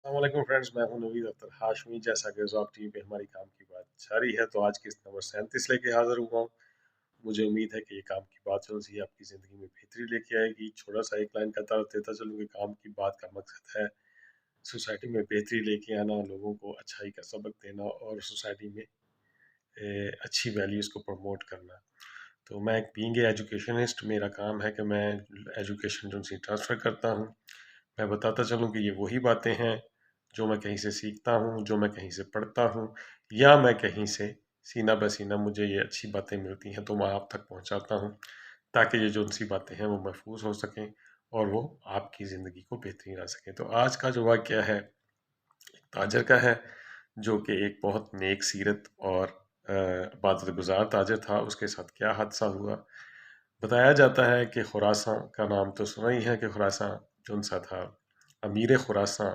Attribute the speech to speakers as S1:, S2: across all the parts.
S1: अस्सलामुअलैकुम फ्रेंड्स, मैं हूं नवीद अख्तर हाशमी। जैसा कि ज़ॉब टीवी पे हमारी काम की बात जारी है, तो आज किस्त नंबर 37 लेके हाजिर हुआ हूं। मुझे उम्मीद है कि ये काम की बात जो सी आपकी ज़िंदगी में बेहतरी लेके आएगी। छोटा सा एक लाइन का तारफ़ देता चलूँ कि काम की बात का मकसद है सोसाइटी में बेहतरी लेके आना, लोगों को अच्छाई का सबक देना और सोसाइटी में अच्छी वैल्यूज़ को प्रमोट करना। तो मैं एक बीइंग ए एजुकेशनिस्ट, मेरा काम है कि मैं एजुकेशन जो सी ट्रांसफ़र करता हूँ। मैं बताता चलूँ कि ये वही बातें हैं जो मैं कहीं से सीखता हूँ, जो मैं कहीं से पढ़ता हूँ, या मैं कहीं से सीना ब सीना मुझे ये अच्छी बातें मिलती हैं तो मैं आप तक पहुँचाता हूँ, ताकि ये जो सी बातें हैं वो महफूज हो सकें और वो आपकी ज़िंदगी को बेहतरीन ला सकें। तो आज का जो वाक़या है ताजर का है, जो कि एक बहुत नेक सीरत और इबादत गुज़ार ताजर था। उसके साथ क्या हादसा हुआ। बताया जाता है कि खुरासां का नाम तो सुना ही है कि खुरासां जौन सा था, अमीर खुरासां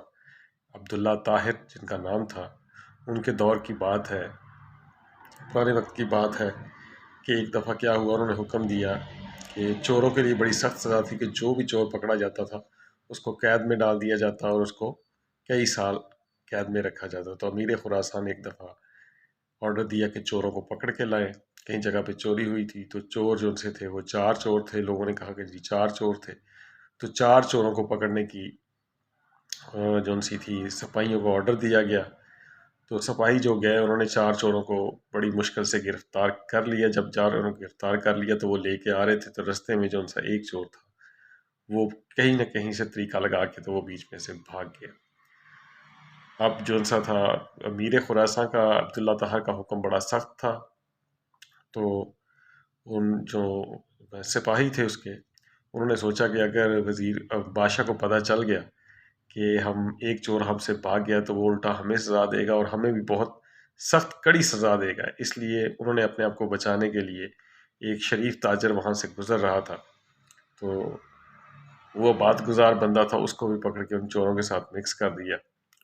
S1: अब्दुल्ला ताहिर जिनका नाम था, उनके दौर की बात है, पुराने वक्त की बात है कि एक दफ़ा क्या हुआ, उन्होंने हुक्म दिया कि चोरों के लिए बड़ी सख्त सज़ा थी कि जो भी चोर पकड़ा जाता था उसको कैद में डाल दिया जाता और उसको कई साल कैद में रखा जाता। तो अमीर खुरासान ने एक दफ़ा ऑर्डर दिया कि चोरों को पकड़ के लाएं। कहीं जगह पे चोरी हुई थी तो चोर जो उनसे थे वो 4 चोर थे। लोगों ने कहा कि जी 4 चोर थे। तो 4 चोरों को पकड़ने की जो सी थी सिपाहियों को ऑर्डर दिया गया। तो सिपाही जो गए उन्होंने 4 चोरों को बड़ी मुश्किल से गिरफ्तार कर लिया। जब 4 चोरों को गिरफ्तार कर लिया तो वो लेके आ रहे थे, तो रास्ते में जो सा एक चोर था वो कहीं न कहीं से तरीका लगा के तो वो बीच में से भाग गया। अब जो सा था अमीर खुरासा का अब्दुल्ला ताहिर का हुक्म बड़ा सख्त था। तो उन जो सिपाही थे उसके, उन्होंने सोचा कि अगर वज़ीर बादशाह को पता चल गया कि हम एक चोर हमसे भाग गया तो वो उल्टा हमें सज़ा देगा और हमें भी बहुत सख्त कड़ी सज़ा देगा। इसलिए उन्होंने अपने आप को बचाने के लिए, एक शरीफ ताजर वहाँ से गुज़र रहा था तो वो बातगुज़ार बंदा था, उसको भी पकड़ के उन चोरों के साथ मिक्स कर दिया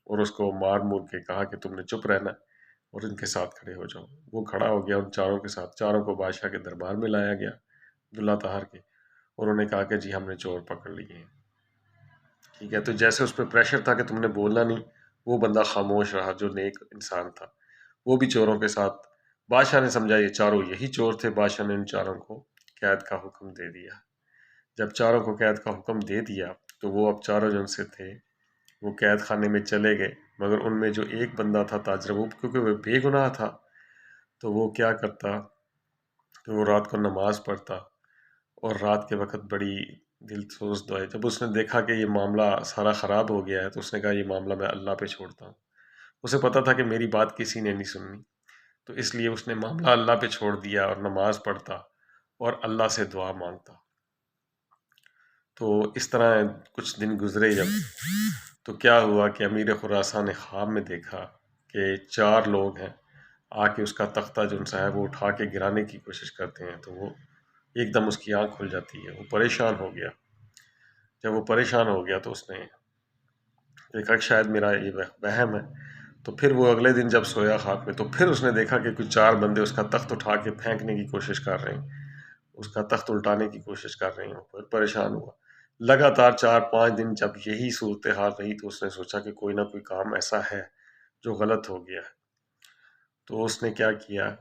S1: और उसको मार-मूर के कहा कि तुमने चुप रहना है और इनके साथ खड़े हो जाओ। वो खड़ा हो गया उन चारों के साथ। चारों को बादशाह के दरबार में लाया गया, अब्दुल्ला ताहिर के। उन्होंने कहा कि जी हमने चोर पकड़ लिए हैं। ठीक है, तो जैसे उस पे प्रेशर था कि तुमने बोलना नहीं, वो बंदा खामोश रहा जो नेक इंसान था। वो भी चोरों के साथ, बादशाह ने समझा ये चारों यही चोर थे। बादशाह ने उन चारों को कैद का हुक्म दे दिया। जब चारों को कैद का हुक्म दे दिया तो वो अब चारों जो उनसे थे वो कैद खाने में चले गए। मगर उनमें जो एक बंदा था ताजर, वो क्योंकि वो बेगुनाह था तो वो क्या करता कि वो रात को नमाज पढ़ता और रात के वक्त बड़ी दिलसोज दुआएं। जब उसने देखा कि ये मामला सारा ख़राब हो गया है तो उसने कहा ये मामला मैं अल्लाह पे छोड़ता हूँ। उसे पता था कि मेरी बात किसी ने नहीं सुननी, तो इसलिए उसने मामला अल्लाह पे छोड़ दिया और नमाज पढ़ता और अल्लाह से दुआ मांगता। तो इस तरह कुछ दिन गुजरे। जब तो क्या हुआ कि अमीर खुरासा ने ख्वाब में देखा कि 4 लोग हैं, आके उसका तख्ता जो सा है वो उठा के गिराने की कोशिश करते हैं। तो वो एकदम उसकी आंख खुल जाती है, वो परेशान हो गया। जब वो परेशान हो गया तो उसने देखा कि शायद मेरा ये वहम है। तो फिर वो अगले दिन जब सोया ख्वाब में, तो फिर उसने देखा कि कुछ 4 बंदे उसका तख्त उठा के फेंकने की कोशिश कर रहे हैं, उसका तख्त उल्टाने की कोशिश कर रहे हैं। फिर परेशान हुआ। लगातार 4-5 दिन जब यही सूरत हाल रही तो उसने सोचा कि कोई ना कोई काम ऐसा है जो गलत हो गया है। तो उसने क्या किया,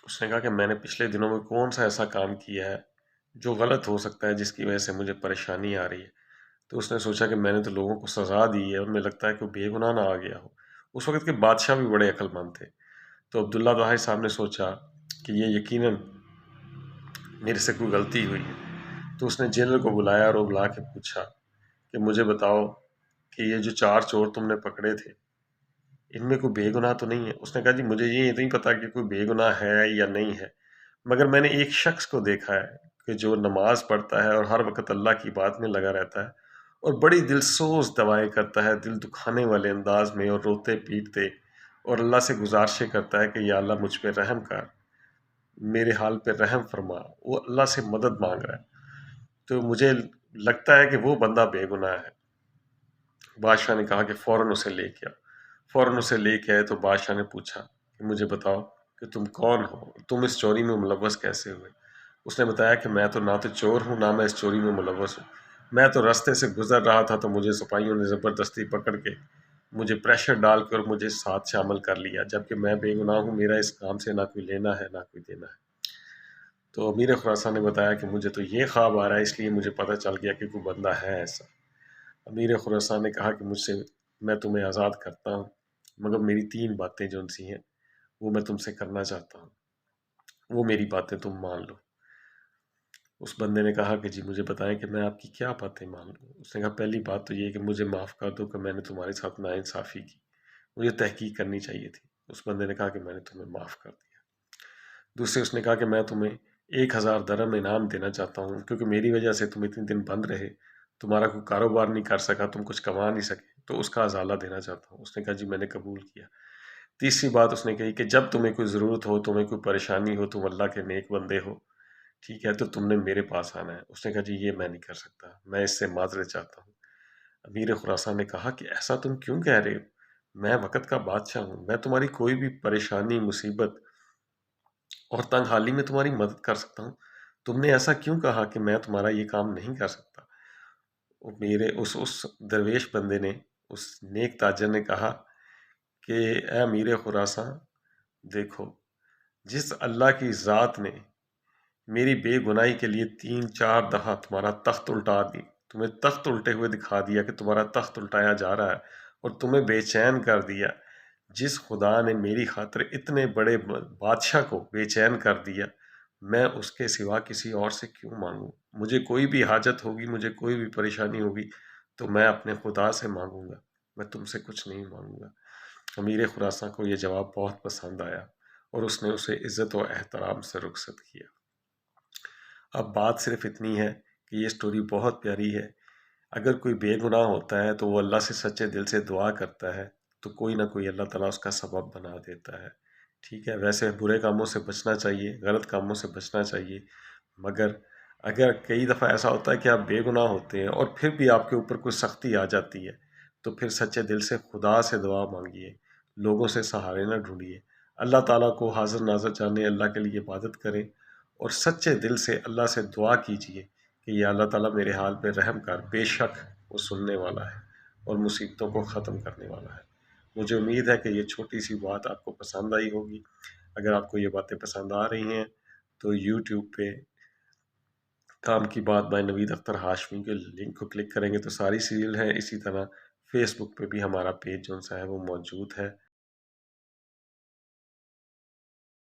S1: उसने कहा कि मैंने पिछले दिनों में कौन सा ऐसा काम किया है जो गलत हो सकता है जिसकी वजह से मुझे परेशानी आ रही है। तो उसने सोचा कि मैंने तो लोगों को सज़ा दी है और मुझे लगता है कि बेगुनाह ना आ गया हो। उस वक़्त के बादशाह भी बड़े अक्लमंद थे। तो अब्दुल्ला ताहिर साहब ने सोचा कि ये यकीनन मेरे से कोई गलती हुई है। तो उसने जेलर को बुलाया और वो बुला के पूछा कि मुझे बताओ कि ये जो 4 चोर तुमने पकड़े थे, इनमें कोई बेगुनाह तो नहीं है? उसने कहा जी मुझे ये नहीं पता कि कोई बेगुनाह है या नहीं है, मगर मैंने एक शख्स को देखा है कि जो नमाज़ पढ़ता है और हर वक़्त अल्लाह की बात में लगा रहता है और बड़ी दिलसोज़ दवाएँ करता है, दिल दुखाने वाले अंदाज़ में और रोते-पीटते, और अल्लाह से गुज़ारिशें करता है कि या अल्लाह मुझ पे रहम कर, मेरे हाल पे रहम फरमा। वो अल्लाह से मदद माँग रहा है। तो मुझे लगता है कि वो बंदा बेगुनाह है। बादशाह ने कहा कि फ़ौरन उसे लेके आओ। फ़ौरन उसे लेके आए तो बादशाह ने पूछा कि मुझे बताओ कि तुम कौन हो? तुम इस चोरी में मुलव्वस कैसे हुए? उसने बताया कि मैं तो ना तो चोर हूँ, ना मैं इस चोरी में मुलव्वस हूँ। میں تو راستے سے گزر رہا تھا تو مجھے سپاہیوں نے زبردستی پکڑ کے مجھے پریشر ڈال کر مجھے ساتھ شامل کر لیا، جبکہ میں بے گناہ ہوں، میرا اس کام سے نہ کوئی لینا ہے نہ کوئی دینا ہے۔ تو امیر خراسان نے بتایا کہ مجھے تو یہ خواب آ رہا ہے، اس لیے مجھے پتہ چل گیا کہ کوئی بندہ ہے ایسا۔ امیر خراسان نے کہا کہ مجھ سے میں تمہیں آزاد کرتا ہوں، مگر میری 3 باتیں جو ان سی ہیں وہ میں تم سے کرنا چاہتا ہوں، وہ میری باتیں تم مان لو۔ اس بندے نے کہا کہ جی مجھے بتائیں کہ میں آپ کی کیا باتیں مان لوں۔ اس نے کہا پہلی بات تو یہ کہ مجھے معاف کر دو کہ میں نے تمہارے ساتھ ناانصافی کی، مجھے تحقیق کرنی چاہیے تھی۔ اس بندے نے کہا کہ میں نے تمہیں معاف کر دیا۔ دوسرے اس نے کہا کہ میں تمہیں 1,000 درہم انعام دینا چاہتا ہوں، کیونکہ میری وجہ سے تم اتنے دن بند رہے، تمہارا کوئی کاروبار نہیں کر سکا، تم کچھ کما نہیں سکے، تو اس کا ازالہ دینا چاہتا ہوں۔ اس نے کہا جی میں نے قبول کیا۔ تیسری بات اس نے کہی کہ جب تمہیں کوئی ضرورت ہو، تمہیں کوئی پریشانی ہو، تم اللہ کے نیک بندے ہو، ٹھیک ہے، تو تم نے میرے پاس آنا ہے۔ اس نے کہا جی یہ میں نہیں کر سکتا، میں اس سے معذرت چاہتا ہوں۔ امیر خراسان نے کہا کہ ایسا تم کیوں کہہ رہے ہو؟ میں وقت کا بادشاہ ہوں، میں تمہاری کوئی بھی پریشانی، مصیبت اور تنگ حالی میں تمہاری مدد کر سکتا ہوں، تم نے ایسا کیوں کہا کہ میں تمہارا یہ کام نہیں کر سکتا؟ میرے اس درویش بندے نے، اس نیک تاجر نے کہا کہ اے امیر خراساں، دیکھو، جس اللہ کی ذات نے میری بے گناہی کے لیے 3-4 دفعہ تمہارا تخت الٹا دی، تمہیں تخت الٹے ہوئے دکھا دیا کہ تمہارا تخت الٹایا جا رہا ہے اور تمہیں بے چین کر دیا، جس خدا نے میری خاطر اتنے بڑے بادشاہ کو بے چین کر دیا، میں اس کے سوا کسی اور سے کیوں مانگوں؟ مجھے کوئی بھی حاجت ہوگی، مجھے کوئی بھی پریشانی ہوگی تو میں اپنے خدا سے مانگوں گا، میں تم سے کچھ نہیں مانگوں گا۔ امیر خراساں کو یہ جواب بہت پسند آیا اور اس نے اسے عزت و احترام سے رخصت کیا۔ اب بات صرف اتنی ہے کہ یہ سٹوری بہت پیاری ہے۔ اگر کوئی بے گناہ ہوتا ہے تو وہ اللہ سے سچے دل سے دعا کرتا ہے تو کوئی نہ کوئی اللہ تعالیٰ اس کا سبب بنا دیتا ہے، ٹھیک ہے۔ ویسے برے کاموں سے بچنا چاہیے، غلط کاموں سے بچنا چاہیے، مگر اگر کئی دفعہ ایسا ہوتا ہے کہ آپ بے گناہ ہوتے ہیں اور پھر بھی آپ کے اوپر کوئی سختی آ جاتی ہے تو پھر سچے دل سے خدا سے دعا مانگیے، لوگوں سے سہارے نہ ڈھونڈیے، اللہ تعالیٰ کو حاضر ناظر جانے، اللہ کے لیے عبادت کریں اور سچے دل سے اللہ سے دعا کیجیے کہ یہ اللہ تعالیٰ میرے حال پہ رحم کر، بے شک وہ سننے والا ہے اور مصیبتوں کو ختم کرنے والا ہے۔ مجھے امید ہے کہ یہ چھوٹی سی بات آپ کو پسند آئی ہوگی۔ اگر آپ کو یہ باتیں پسند آ رہی ہیں تو یوٹیوب پہ کام کی بات بائی نوید اختر ہاشمی کے لنک کو کلک کریں گے تو ساری سیریل ہے۔ اسی طرح فیس بک پہ بھی ہمارا پیج جو سا ہے وہ موجود ہے۔